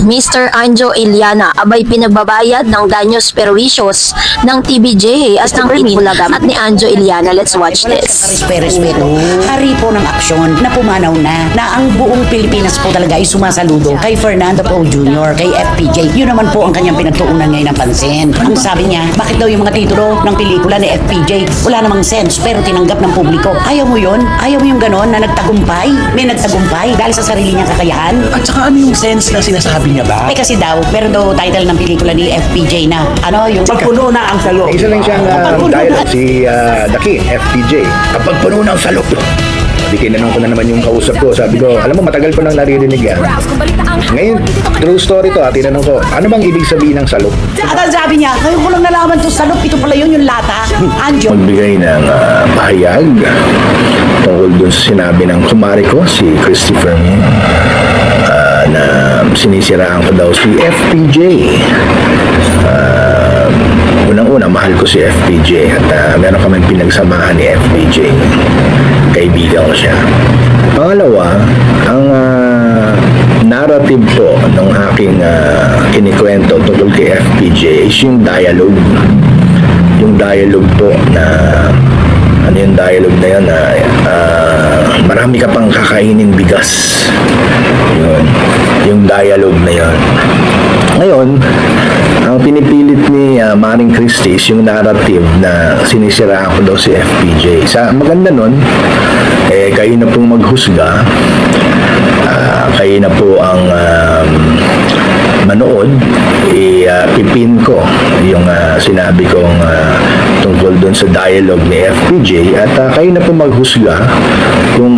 Mr. Anjo Iliana abay pinagbabayad ng danyos perwisyos ng TVJ as ng Bulaga at ni Anjo Iliana. Let's watch this. Respeto. Hari po ng aksyon na pumanaw na ang buong Pilipinas po talaga ay sumasaludo kay Fernando Poe Jr., kay FPJ. Yun naman po ang kanyang pinagtuunan ngayon ng pansin. Ang sabi niya, bakit daw yung mga titulo ng pelikula ni FPJ wala namang sense pero tinanggap ng publiko. Ayaw mo yun? Ayaw mo yung ganon na nagtagumpay? May nagtagumpay dahil sa sarili niyang kakayahan? At saka ano yung sense na sinasabi niya ba? Kasi daw, meron daw title ng pelikula ni FPJ na yung Pagpuno na ang salo. Isa lang siyang dialogue, si The King, FPJ. Kapag puno ng salok, di kinanong ko na naman yung kausap ko. Sabi ko, alam mo, matagal ko nang naririnig yan. Ngayon, true story to, tinanong ko, ano bang ibig sabihin ng salok? At ang sabi niya, ngayon ko lang nalaman to salok, ito pala yun yung lata. Anjo. Magbigay ng pahayag tungkol dun sa sinabi ng kumari ko, si Christopher Min, na sinisiraan ko daw si FPJ. Unang-una, mahal ko si FPJ at meron kaming pinagsamahan ni FPJ. Kaibigan ko siya. Pangalawa, ang narrative po ng aking kinikwento tungkol kay FPJ is yung dialogue. Yung dialogue po na ano yung dialogue na yun na marami ka pang kakainin bigas. Yun. Yung dialogue na yun. Ngayon, ang pinipilit ni Maring Christie is yung narrative na sinisiraan ko daw si FPJ. Sa maganda nun, kayo na pong maghusga, kayo na po ang manood, pipin ko yung sinabi kong tungkol dun sa dialogue ni FPJ at kayo na po maghusga kung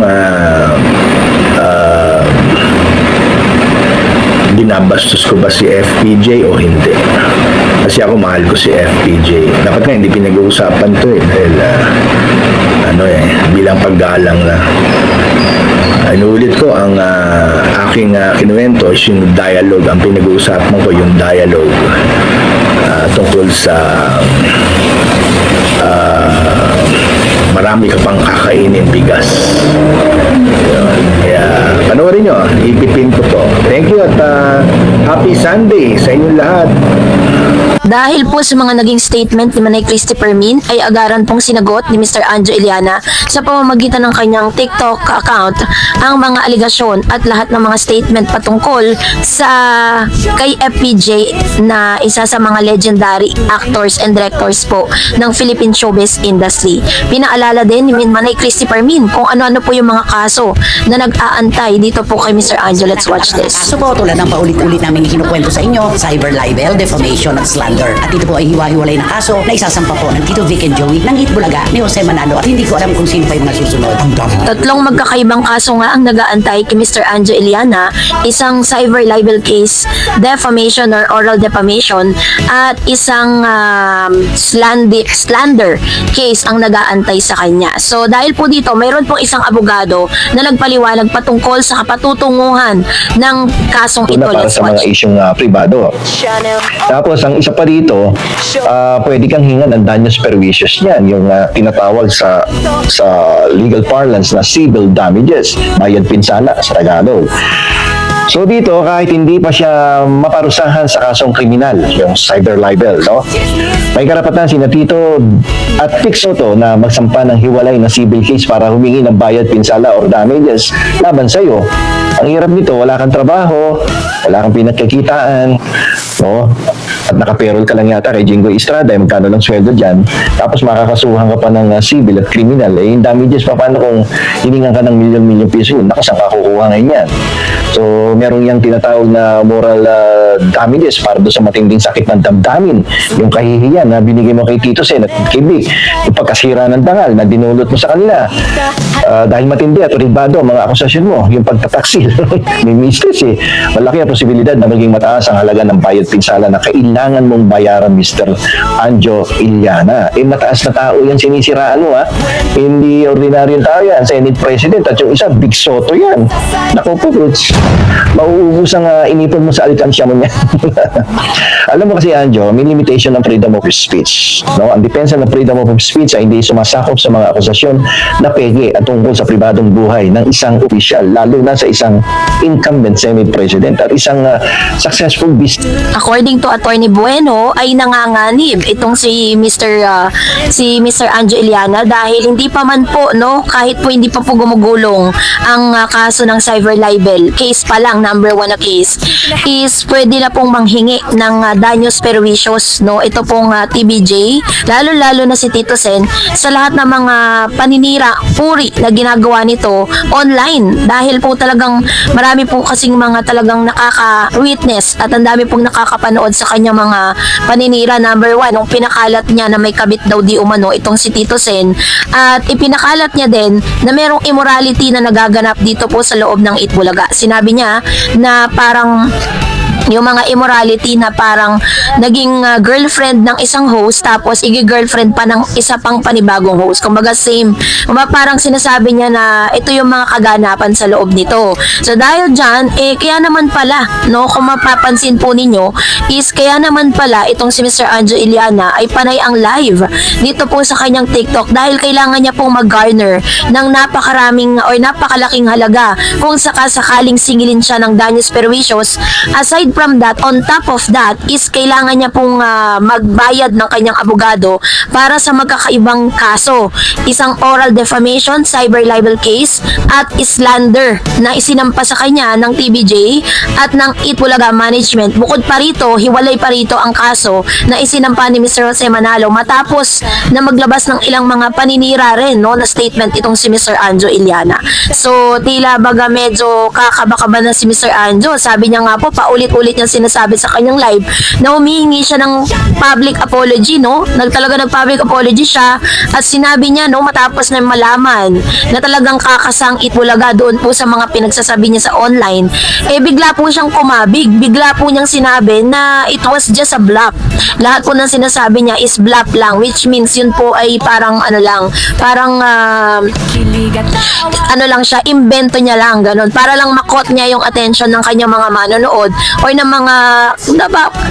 binabastos ko ba si FPJ o hindi. Kasi ako mahal ko si FPJ. Dapat nga hindi pinag-uusapan to dahil bilang paggalang na. Inuulit ko ang aking kinuwento is yung dialogue. Ang pinag-uusapan ko yung dialogue tungkol sa marami ka pang kakainin bigas. Kaya panoorin nyo, ipipin ko to. Thank you at happy Sunday sa inyong lahat. Dahil po sa mga naging statement ni Manay Christopher Min ay agaran pong sinagot ni Mr. Anjo Iliana sa pamamagitan ng kanyang TikTok account ang mga aligasyon at lahat ng mga statement patungkol sa kay FPJ na isa sa mga legendary actors and directors po ng Philippine showbiz industry. Pinaalala din ni Manay Christopher Min kung ano-ano po yung mga kaso na nag-aantay dito po kay Mr. Anjo. Let's watch this. Kaso po tulad ng paulit-ulit namin kinukwento sa inyo, cyber libel, defamation at slander. At ito po ay hiwa-hiwalay na kaso na isasampa po ng Tito Vic and Joey ng Hit Bulaga ni Jose Manalo at hindi ko alam kung sino pa yung nasusunod. Tatlong magkakaibang kaso nga ang nag-aantay kay Mr. Anjo Iliana, isang cyber libel case, defamation or oral defamation, at isang slander case ang nag-aantay sa kanya. So dahil po dito, mayroon pong isang abogado na nagpaliwanag patungkol sa kapatutunguhan ng kasong ito. Para Let's sa mga watch. isyong pribado. Tapos ang isa pa dito, pwede kang hingan ng danyos perwisyos niyan, yung tinatawag sa legal parlance na civil damages, bayad pinsala sa Tagalog. So dito, kahit hindi pa siya maparusahan sa kasong kriminal, yung cyber libel, no? May karapatan si Tito at Vic Soto na magsampa ng hiwalay na civil case para humingi ng bayad pinsala or damages laban sa iyo. Ang hirap nito, wala kang trabaho, wala kang pinagkakitaan, no? At nakaperol ka lang yata kay Jingo Estrada, magkano lang sweldo dyan, tapos makakasuhan ka pa ng civil at criminal, yung damages pa, paano kung hiningan ka ng milyon-milyon piso yun, naku, saan ka kukuha ngayon yan? So, meron yung tinatawag na moral damages para doon sa matinding sakit ng damdamin, yung kahihiyan na binigay mo kay Tito Sen at kay Vic, yung pagkasira ng dangal na dinulot mo sa kanila, dahil matindi at ribado ang mga akusasyon mo, yung pagtataksil, may mistress malaki ang posibilidad na maging mataas ang halaga ng bayad pinsala na kailangan mong bayaran, Mr. Anjo Iliana. Mataas na tao yan sinisiraan mo, hindi ordinaryong tao yan, Senate President, at yung isa, Vic Soto yan. Naku po, Mauubos ang inipon mo sa alkansya mo niya. Alam mo kasi, Anjo, may limitation ng freedom of speech. No? Ang depensa ng freedom of speech ay hindi sumasakop sa mga akusasyon na peke at tungkol sa pribadong buhay ng isang opisyal, lalo na sa isang incumbent Senate President at isang successful business. According to Attorney Bueno, ay nanganganib itong si Mr. Anjo Iliana dahil hindi pa man po, no, kahit po hindi pa po gumugulong ang kaso ng cyber libel, case pa lang, number 1 na case, is pwede na pong manghingi ng danyos perjuicios, no, ito pong TBJ, lalo-lalo na si Tito Sen, sa lahat ng mga paninira, puri na ginagawa nito online dahil po talagang marami po kasing mga talagang nakaka-witness at ang dami pong nakakapanood sa kanyang mga paninira. Number 1, nung pinakalat niya na may kabit daw di umano itong si Tito Sen, at ipinakalat niya din na merong immorality na nagaganap dito po sa loob ng Itbulaga. Sinabi niya na parang yung mga immorality na parang naging girlfriend ng isang host tapos igi-girlfriend pa ng isa pang panibagong host. Kumbaga same. Parang sinasabi niya na ito yung mga kaganapan sa loob nito. So dahil dyan, kaya naman pala, no, kung mapapansin po ninyo, is kaya naman pala itong si Mr. Anjo Iliana ay panay ang live dito po sa kanyang TikTok dahil kailangan niya pong mag-garner ng napakaraming or napakalaking halaga kung sakasakaling singilin siya ng danyos perjuicios. Aside from that, on top of that, is kailangan niya pong magbayad ng kanyang abogado para sa magkakaibang kaso. Isang oral defamation, cyber libel case, at slander na isinampa sa kanya ng TBJ at ng Itbulaga Management. Bukod pa rito, hiwalay pa rito ang kaso na isinampa ni Mr. Jose Manalo matapos na maglabas ng ilang mga paninira rin, no, na statement itong si Mr. Anjo Iliana. So, tila baga medyo kakabakaba na si Mr. Anjo. Sabi niya nga po, paulit-ulit niyang sinasabi sa kanyang live na humihingi siya ng public apology, no? Nag-public apology siya at sinabi niya, no, matapos na malaman na talagang kakasang Itbulaga doon po sa mga pinagsasabi niya sa online, bigla po siyang kumabig. Bigla po niyang sinabi na it was just a bluff. Lahat po ng sinasabi niya is bluff lang, which means yun po ay parang ano lang, parang ano lang siya, invento niya lang, ganun. Para lang makot niya yung attention ng kanyang mga manonood or ng mga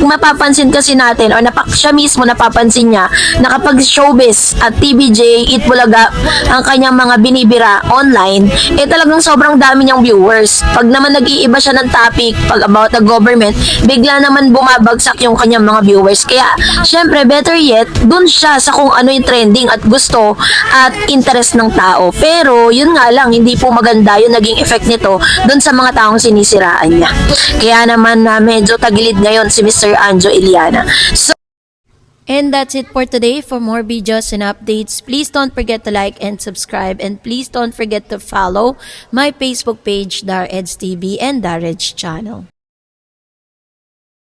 mapapansin kasi natin or siya mismo napapansin niya na kapag showbiz at TBJ, Itbulaga ang kanyang mga binibira online, talagang sobrang dami niyang viewers. Pag naman nag-iiba siya ng topic, pag about the government, bigla naman bumabagsak yung kanyang mga viewers. Kaya, syempre, better yet, dun siya sa kung ano yung trending at gusto at interest ng tao. Pero, yun nga lang, hindi po maganda yung naging effect nito dun sa mga taong sinisiraan niya. Kaya naman medyo tagilid ngayon si Mr. Anjo Iliana. And that's it for today. For more videos and updates, please don't forget to like and subscribe. And please don't forget to follow my Facebook page, DarEds TV and DarEds channel.